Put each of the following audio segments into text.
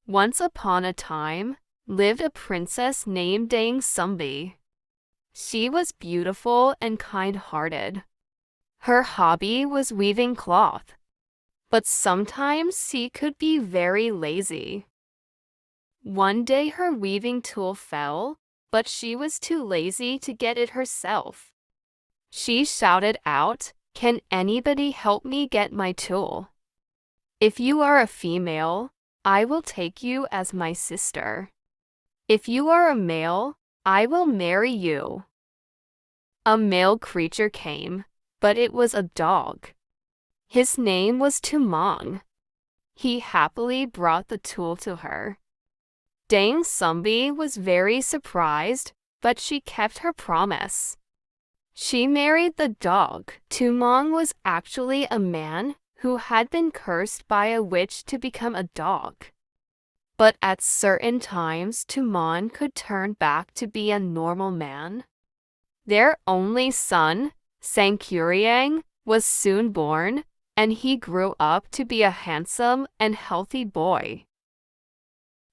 Once upon a time, lived a princess named Dang Sumbi. She was beautiful and kind-hearted. Her hobby was weaving cloth, but sometimes she could be very lazy. One day her weaving tool fell, but she was too lazy to get it herself. She shouted out, "Can anybody help me get my tool? If you are a female, I will take you as my sister. If you are a male, I will marry you." A male creature came, but it was a dog. His name was Tumong. He happily brought the tool to her. Dang Sumbi was very surprised, but she kept her promise. She married the dog. Tumong was actually a man who had been cursed by a witch to become a dog. But at certain times, Tumong could turn back to be a normal man. Their only son, Sangkuriang, was soon born, and he grew up to be a handsome and healthy boy.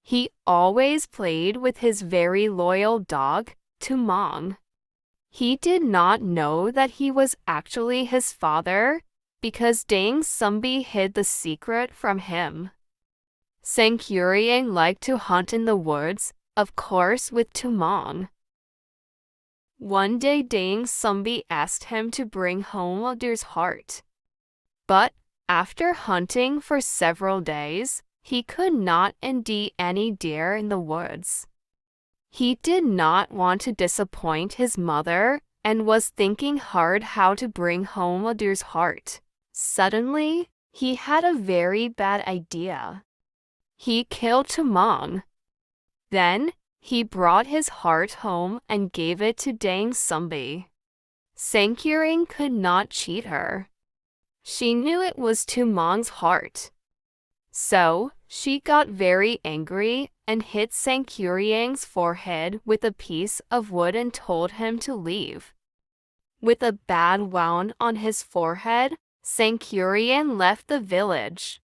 He always played with his very loyal dog, Tumong. He did not know that he was actually his father, because Dang Sumbi hid the secret from him. Sangkuriang liked to hunt in the woods, of course with Tumong. One day Dang Sumbi asked him to bring home a deer's heart. But, after hunting for several days, he could not see any deer in the woods. He did not want to disappoint his mother and was thinking hard how to bring home a deer's heart. Suddenly, he had a very bad idea. He killed Tumong. Then, he brought his heart home and gave it to Dang Sumbi. Sangkuriang could not cheat her. She knew it was Tumong's heart. So, she got very angry and hit Sangkuriang's forehead with a piece of wood and told him to leave. With a bad wound on his forehead, Sangkuriang left the village.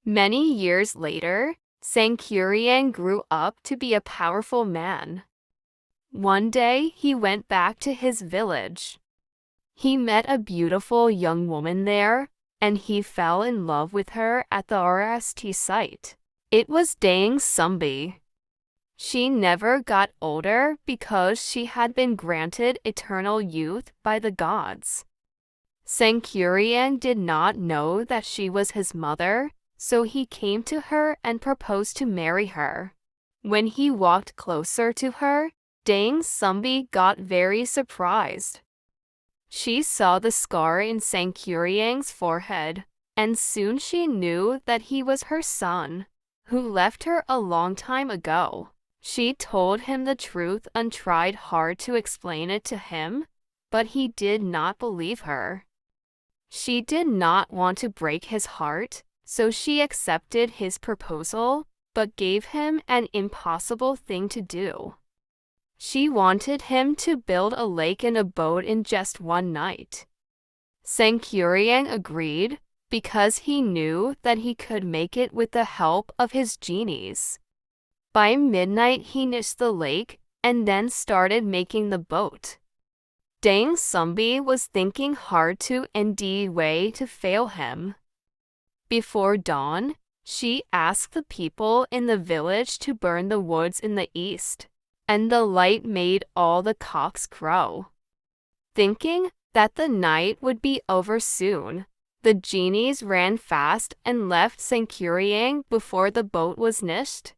Many years later, Sangkuriang grew up to be a powerful man. One day, he went back to his village. He met a beautiful young woman there, and he fell in love with her at the RST site. It was Dang Sumbi. She never got older because she had been granted eternal youth by the gods. Sangkuriang did not know that she was his mother, so he came to her and proposed to marry her. When he walked closer to her, Dang Sumbi got very surprised. She saw the scar in Sangkuriang's forehead, and soon she knew that he was her son, who left her a long time ago. She told him the truth and tried hard to explain it to him, but he did not believe her. She did not want to break his heart, so she accepted his proposal, but gave him an impossible thing to do. She wanted him to build a lake and a boat in just one night. Sangkuriang agreed, because he knew that he could make it with the help of his genies. By midnight he finished the lake, and then started making the boat. Dang Sumbi was thinking hard to find a way to fail him. Before dawn, she asked the people in the village to burn the woods in the east, and the light made all the cocks crow. Thinking that the night would be over soon, the genies ran fast and left Sangkuriang before the boat was finished.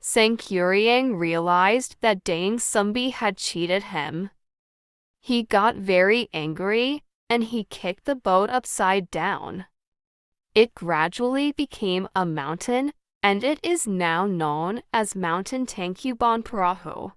Sangkuriang realized that Dang Sumbi had cheated him. He got very angry, and he kicked the boat upside down. It gradually became a mountain, and it is now known as Mountain Tangkuban Perahu.